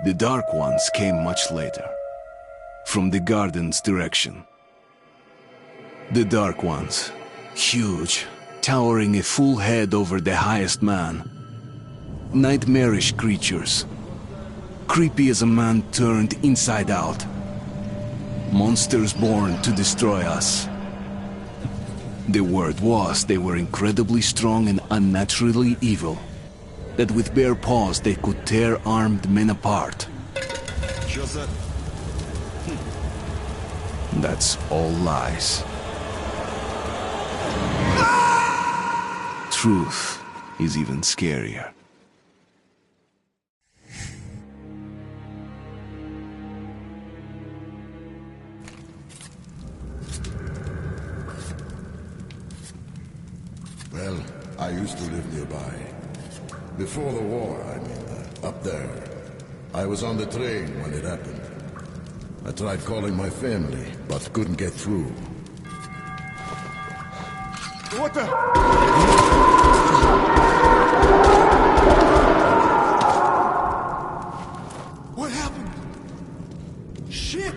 The Dark Ones came much later, from the garden's direction. The Dark Ones, huge, towering a full head over the highest man. Nightmarish creatures, creepy as a man turned inside out. Monsters born to destroy us. The word was they were incredibly strong and unnaturally evil. That with bare paws they could tear armed men apart. That's all lies. Truth is even scarier. Well, I used to live nearby. Before the war, I mean, up there. I was on the train when it happened. I tried calling my family, but couldn't get through. What the? What happened? Shit!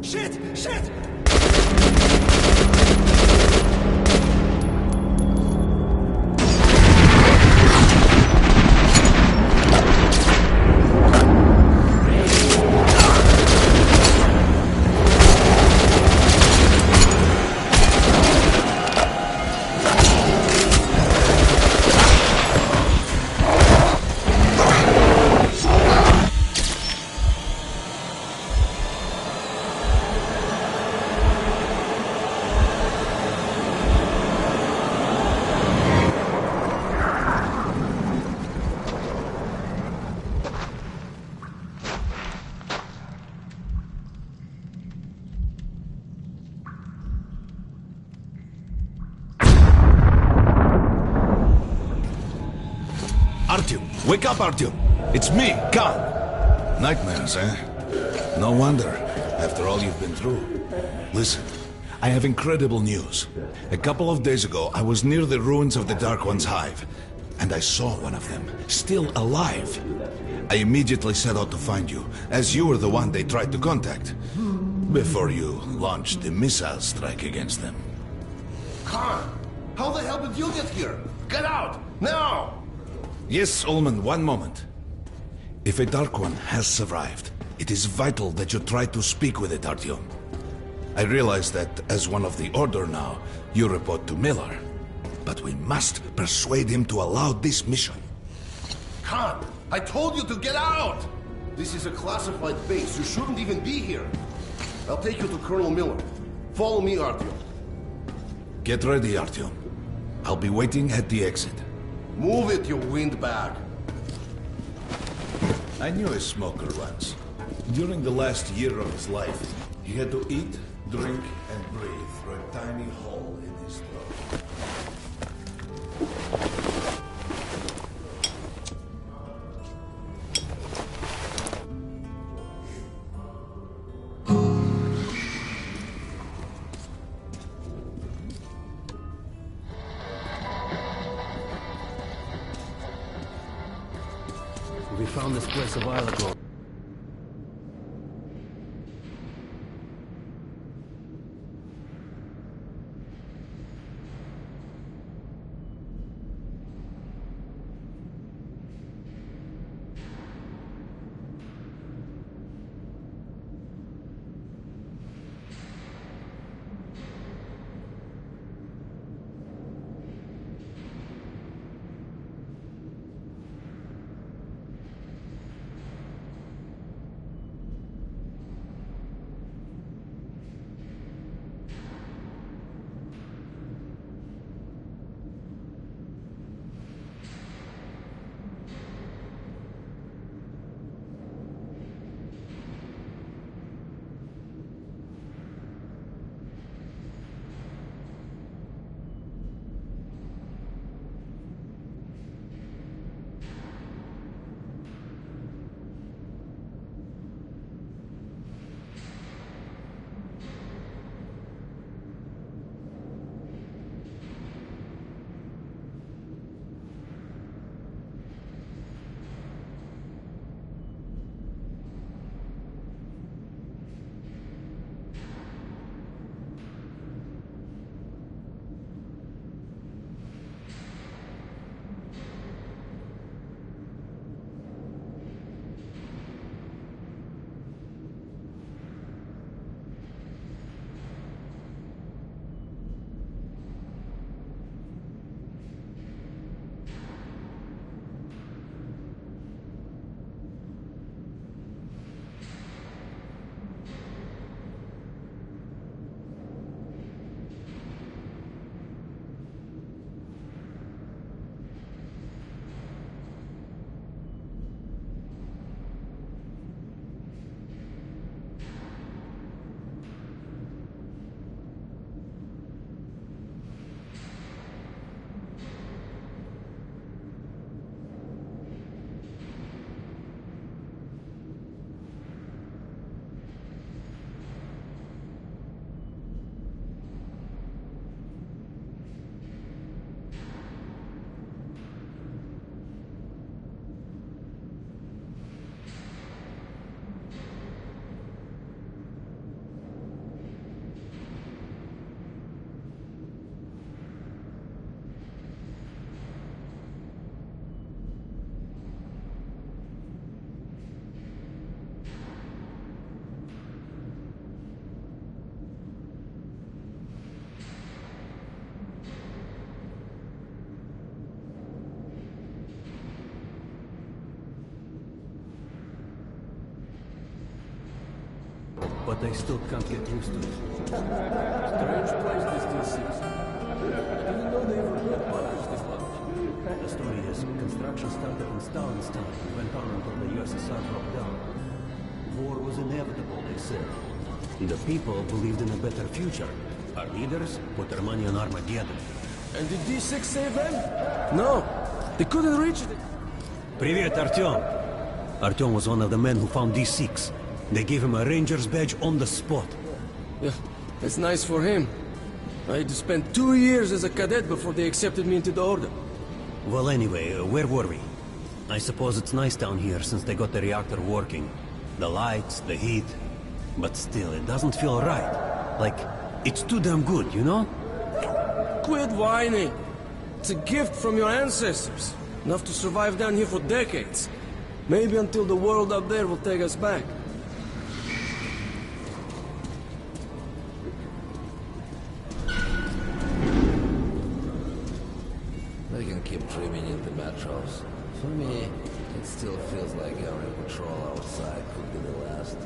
Shit! Shit! Artyom! Wake up, Artyom! It's me, Khan! Nightmares, eh? No wonder, after all you've been through. Listen, I have incredible news. A couple of days ago, I was near the ruins of the Dark One's hive, and I saw one of them, still alive. I immediately set out to find you, as you were the one they tried to contact, before you launched the missile strike against them. Khan, how the hell did you get here? Get out, now! Yes, Ullman, one moment. If a Dark One has survived, it is vital that you try to speak with it, Artyom. I realize that, as one of the Order now, you report to Miller. But we must persuade him to allow this mission. Khan, I told you to get out! This is a classified base. You shouldn't even be here. I'll take you to Colonel Miller. Follow me, Artyom. Get ready, Artyom. I'll be waiting at the exit. Move it, you windbag. I knew a smoker once. During the last year of his life, he had to eat, drink, and breathe through a tiny hole in his throat. We found this place a while ago. but I still can't get used to it. Strange place this D6. I didn't know they ever built bunkers this large. The story is, construction started in Stalin's time and went on until the USSR broke down. War was inevitable, they said. The people believed in a better future. Our leaders put their money on Armageddon. And did D6 save them? No, they couldn't reach it. Привет, Artyom. Artyom was one of the men who found D6. They gave him a ranger's badge on the spot. Yeah, that's nice for him. I had to spend 2 years as a cadet before they accepted me into the order. Well, anyway, where were we? I suppose it's nice down here since they got the reactor working. The lights, the heat. But still, it doesn't feel right. Like, it's too damn good, you know? Quit whining. It's a gift from your ancestors. Enough to survive down here for decades. Maybe until the world up there will take us back. They can keep dreaming in the metros. For me, it still feels like every patrol outside could be the last.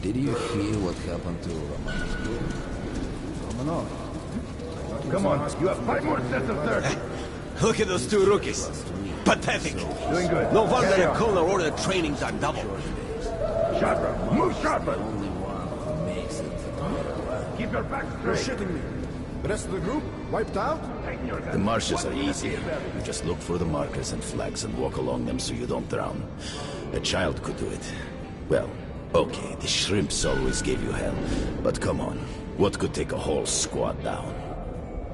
Did you hear what happened to Romanov's group? Romanov? Come on, you have 5 more sets of dirt. Look at those 2 rookies. Pathetic. Doing good. No wonder Carry the on. colonel ordered trainings are double. Sharper, move sharper. Only one who makes it. Keep your back straight. You're shitting me. The rest of the group wiped out? The marshes are easy. You just look for the markers and flags and walk along them so you don't drown. A child could do it. Well, okay, the shrimps always gave you hell. But come on, what could take a whole squad down?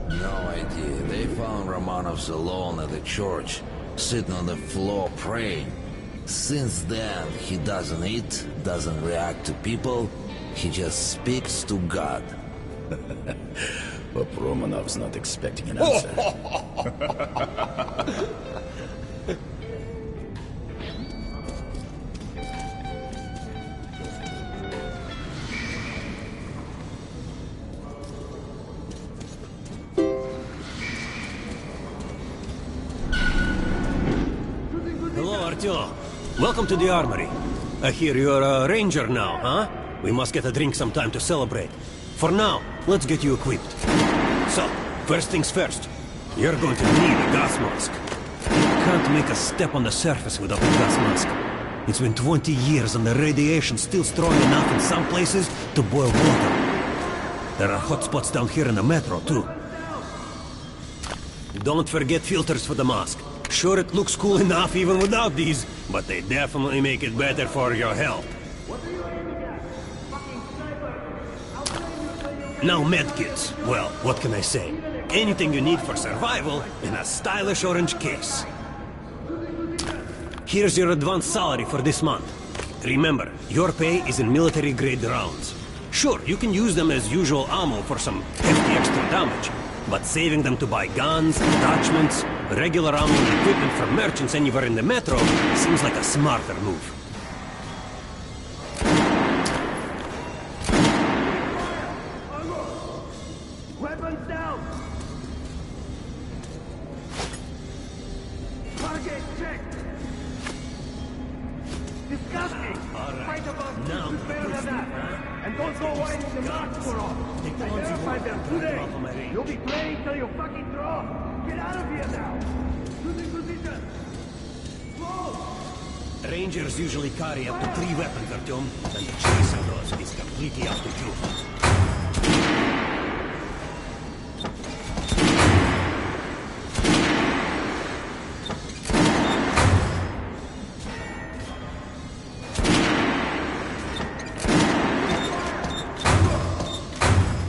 No idea. They found Romanovs alone at the church, sitting on the floor praying. Since then, he doesn't eat, doesn't react to people. He just speaks to God. But Romanov's not expecting an answer. Hello, Artyom. Welcome to the armory. I hear you're a ranger now, huh? We must get a drink sometime to celebrate. For now, let's get you equipped. So, first things first. You're going to need a gas mask. You can't make a step on the surface without a gas mask. It's been 20 years and the radiation's still strong enough in some places to boil water. There are hot spots down here in the metro, too. Don't forget filters for the mask. Sure, it looks cool enough even without these, but they definitely make it better for your health. Now medkits. Well, what can I say? Anything you need for survival in a stylish orange case. Here's your advance salary for this month. Remember, your pay is in military-grade rounds. Sure, you can use them as usual ammo for some hefty extra damage, but saving them to buy guns, attachments, regular ammo and equipment for merchants anywhere in the metro seems like a smarter move. Weapons down! Target checked! Disgusting! Fight above Now, is better than that! And don't go whining the marks for all! I verified them today! You'll be playing till you fucking draw! Get out of here now! Losing position! Slow! Rangers usually carry up to 3 weapons, Artyom, and the choice of those is completely up to you.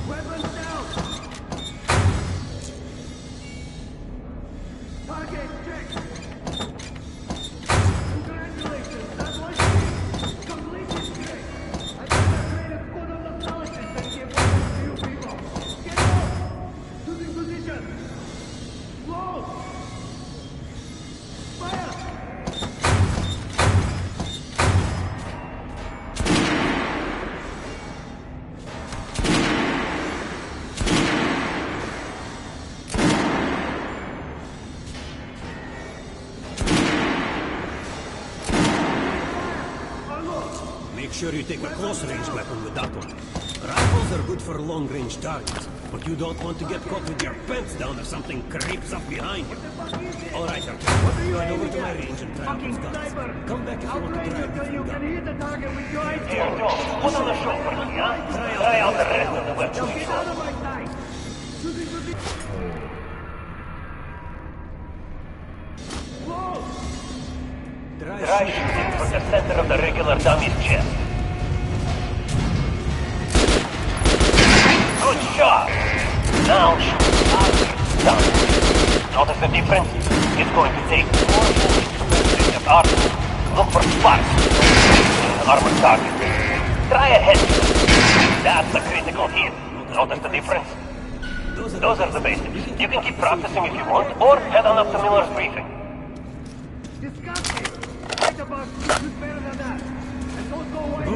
Weapons down! Target checked! Congratulations, that was completely great! I got the greatest squad on the politics and give weapons to you people! Get out! Losing position! Slow! Fire! make sure you take a close-range weapon with that one. Rifles are good for long-range targets, but you don't want to get caught with your pants down if something creeps up behind you. All right, Artyom. Ride over to my range and try out those guns. Come back if you want to try a different gun. Hit the target with your eyes Here, Joe, put on the show for me, huh? Try out the rest of the weapons. Get out of my sight! Try shooting from the center of the regular dummy's chest. Good shot! Now shoot up, down. Notice the difference? It's going to take more bullets to penetrate the armor. Look for sparks in the armor target. Try a headshot. That's a critical hit. Notice the difference? Those are the basics. You can keep practicing if you want, or head on up to Miller's briefing. Disgusting! Write about who's better than that. And don't go away.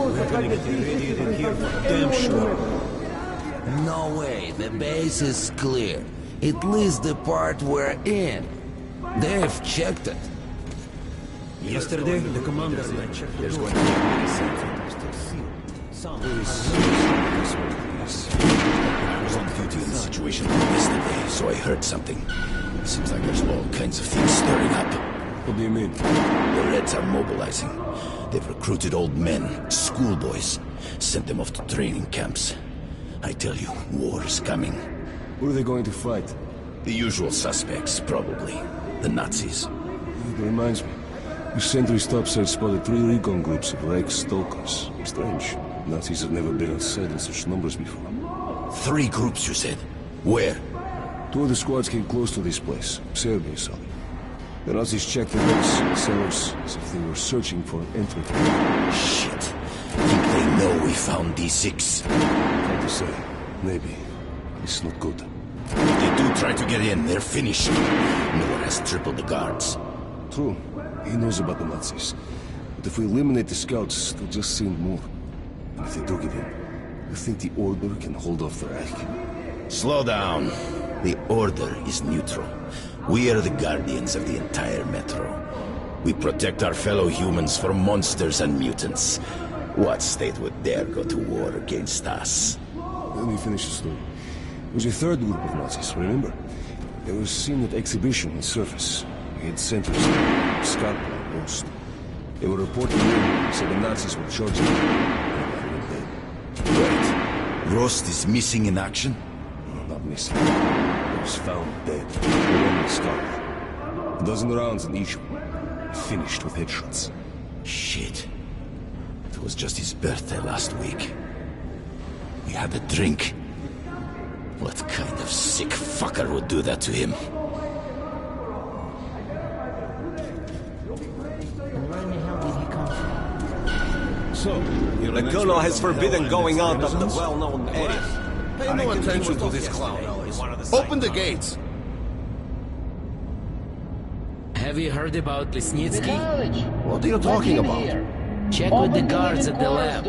We're gonna get irradiated here for damn sure. No way, the base is clear. At least the part we're in. They've checked it. Yesterday, the commander and I checked the door. I was on duty in a situation like yesterday, so I heard something. Seems like there's all kinds of things stirring up. What do you mean? The Reds are mobilizing. They've recruited old men, schoolboys, sent them off to training camps. I tell you, war is coming. Who are they going to fight? The usual suspects, probably. The Nazis. It reminds me. The sentry stop search spotted 3 recon groups of Reich stalkers. Strange. Nazis have never been outside in such numbers before. 3 groups, you said? Where? 2 of the squads came close to this place. Serbia saw them. The Nazis checked the decks and cellars as if they were searching for an entry. Shit. Think they know we found D6? Hard to say. Maybe. It's not good. If they do try to get in, they're finished. Miller has tripled the guards. True. He knows about the Nazis. But if we eliminate the scouts, they'll just send more. And if they do get in, you think the Order can hold off the Reich? Slow down. The Order is neutral. We are the guardians of the entire Metro. We protect our fellow humans from monsters and mutants. What state would dare go to war against us? Let me finish the story. There was a 3rd group of Nazis, remember? They were seen at exhibition in Surface. We had sentries, scout plan, Rost. They were reporting in, said the Nazis were charging them. Wait, Rost is missing in action? No, not missing. He was found dead. The one scout. A dozen rounds in each one. Finished with headshots. Shit. It was just his birthday last week. We had a drink. What kind of sick fucker would do that to him? So, The Colonel has forbidden going out of the well-known areas. Pay no attention to this clown. Open the gates. Have you heard about Lesnitsky? What are you talking about? Check with the guards at the lab.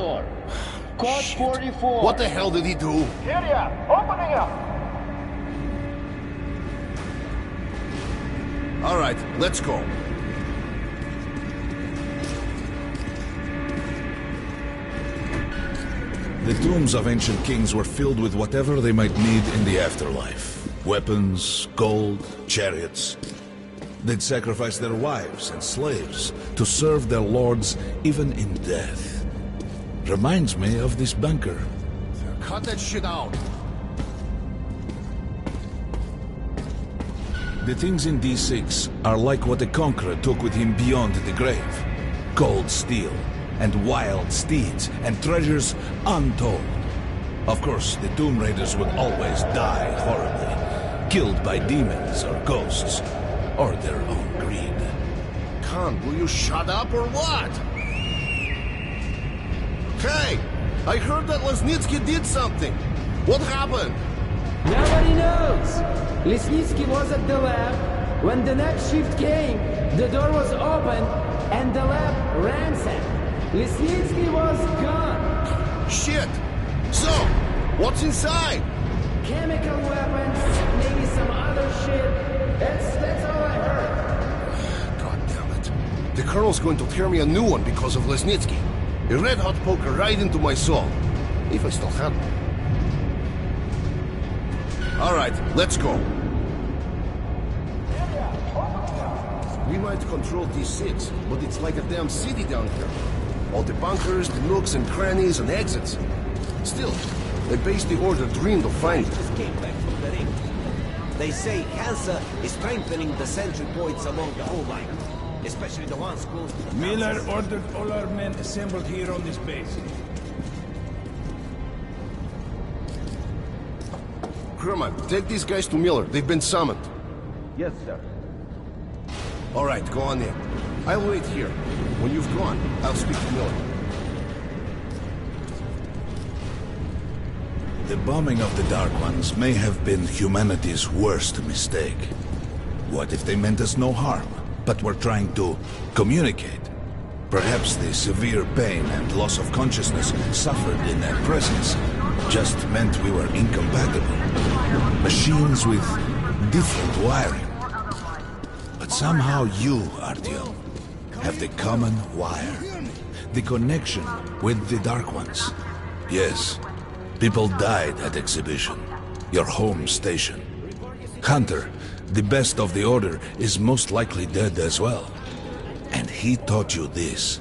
Code 44. What the hell did he do? All right, let's go. The tombs of ancient kings were filled with whatever they might need in the afterlife. Weapons, gold, chariots. They'd sacrifice their wives and slaves to serve their lords even in death. Reminds me of this bunker. Cut that shit out. The things in D6 are like what the Conqueror took with him beyond the grave. Gold steel, and wild steeds, and treasures untold. Of course, the Tomb Raiders would always die horribly, killed by demons or ghosts, or their own greed. Khan, will you shut up or what? Hey, I heard that Lesnitsky did something. What happened? Nobody knows. Lesnitsky was at the lab. When the next shift came, the door was open and the lab ransacked. Lesnitsky was gone. Shit! So, what's inside? Chemical weapons, maybe some other shit. That's all I heard. God damn it. The Colonel's going to tear me a new one because of Lesnitsky. A red-hot poker right into my soul. If I still had one. Alright, let's go. We might control T6, but it's like a damn city down here. All the bunkers, the nooks and crannies and exits. Still, a base the Order dreamed of finding. Just came back from the ring. They say Hansa is strengthening the sentry points along the whole line, especially the ones close to the Miller ordered all our men assembled here on this base. Kerman, take these guys to Miller. They've been summoned. Yes, sir. All right, go on in. I'll wait here. When you've gone, I'll speak to Miller. The bombing of the Dark Ones may have been humanity's worst mistake. What if they meant us no harm, but were trying to communicate? Perhaps the severe pain and loss of consciousness suffered in their presence just meant we were incompatible. Machines with different wiring. But somehow you, Artyom, have the common wire. The connection with the Dark Ones. Yes, people died at Exhibition, your home station. Hunter, the best of the Order, is most likely dead as well. And he taught you this.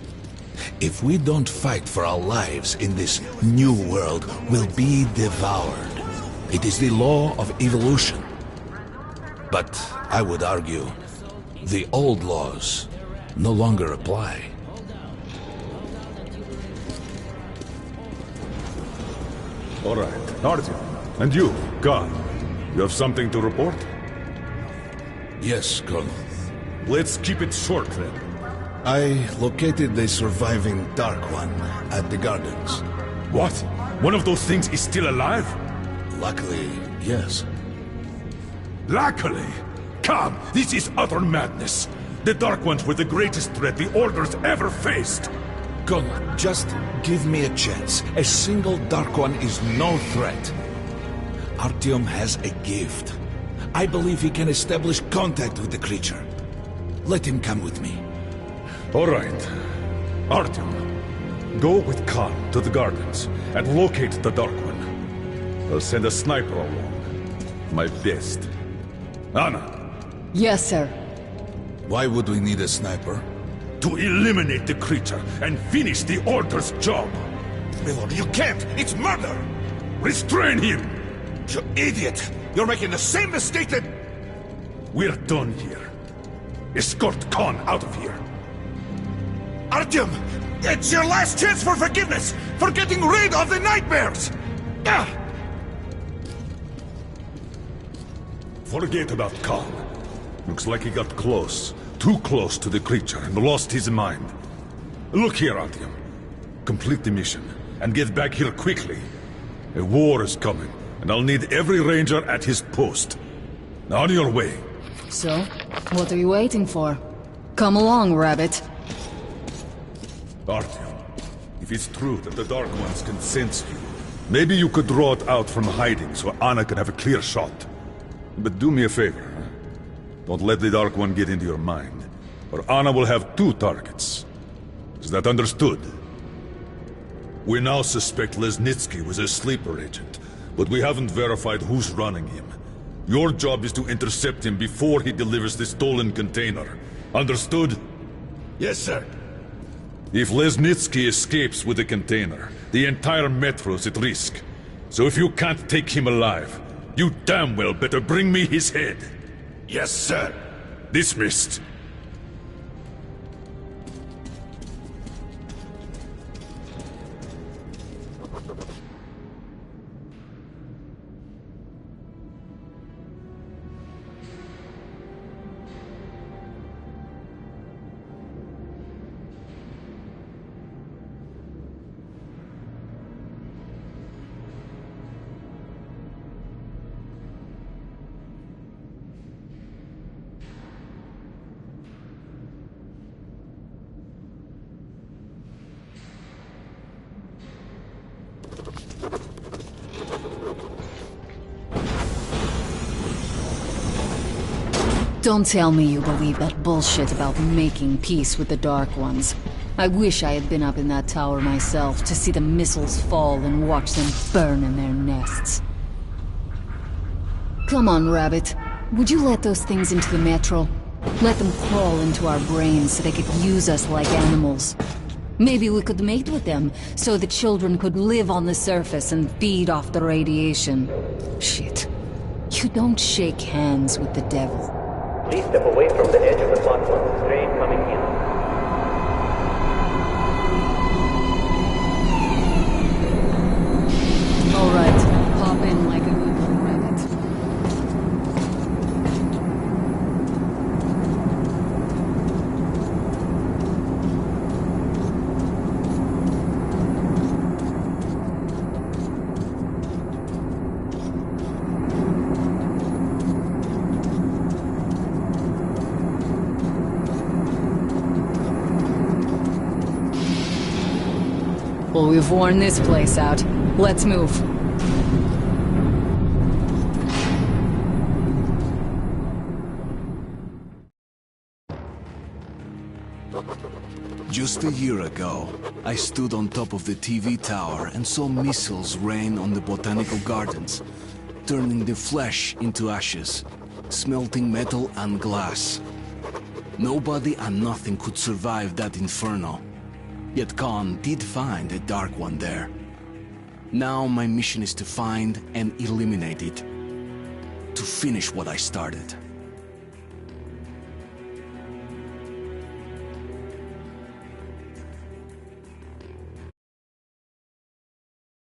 If we don't fight for our lives in this new world, we'll be devoured. It is the law of evolution. But I would argue, the old laws no longer apply. All right, Artyom. And you, Khan, you have something to report? Yes, Colonel. Let's keep it short, then. I located the surviving Dark One at the Gardens. What? One of those things is still alive? Luckily, yes. Luckily? Come, this is utter madness. The Dark Ones were the greatest threat the Order's ever faced. Colonel, just give me a chance. A single Dark One is no threat. Artyom has a gift. I believe he can establish contact with the creature. Let him come with me. All right. Artyom, go with Khan to the Gardens and locate the Dark One. I'll send a sniper along. My best. Anna. Yes, sir. Why would we need a sniper? To eliminate the creature and finish the Order's job. Miller, you can't! It's murder! Restrain him! You idiot! You're making the same mistake that... We're done here. Escort Khan out of here. Artyom! It's your last chance for forgiveness! For getting rid of the nightmares! Forget about Khan. Looks like he got close. Too close to the creature and lost his mind. Look here, Artyom. Complete the mission and get back here quickly. A war is coming, and I'll need every ranger at his post. On your way. So, what are you waiting for? Come along, Rabbit. Artyom, if it's true that the Dark Ones can sense you, maybe you could draw it out from hiding so Anna can have a clear shot. But do me a favor, huh? Don't let the Dark One get into your mind, or Anna will have two targets. Is that understood? We now suspect Lesnitsky was a sleeper agent, but we haven't verified who's running him. Your job is to intercept him before he delivers the stolen container. Understood? Yes, sir. If Lesnitsky escapes with the container, the entire metro's at risk. So if you can't take him alive, you damn well better bring me his head. Yes, sir. Dismissed. Don't tell me you believe that bullshit about making peace with the Dark Ones. I wish I had been up in that tower myself to see the missiles fall and watch them burn in their nests. Come on, Rabbit. Would you let those things into the metro? Let them crawl into our brains so they could use us like animals. Maybe we could mate with them, so the children could live on the surface and feed off the radiation. Shit. You don't shake hands with the devil. Please step away from the edge of the platform. Train coming in. Alright, pop in like a good little rabbit. Well, we've worn this place out. Let's move. Just a year ago, I stood on top of the TV tower and saw missiles rain on the botanical gardens, turning the flesh into ashes, smelting metal and glass. Nobody and nothing could survive that inferno. Yet Khan did find a Dark One there. Now my mission is to find and eliminate it. To finish what I started.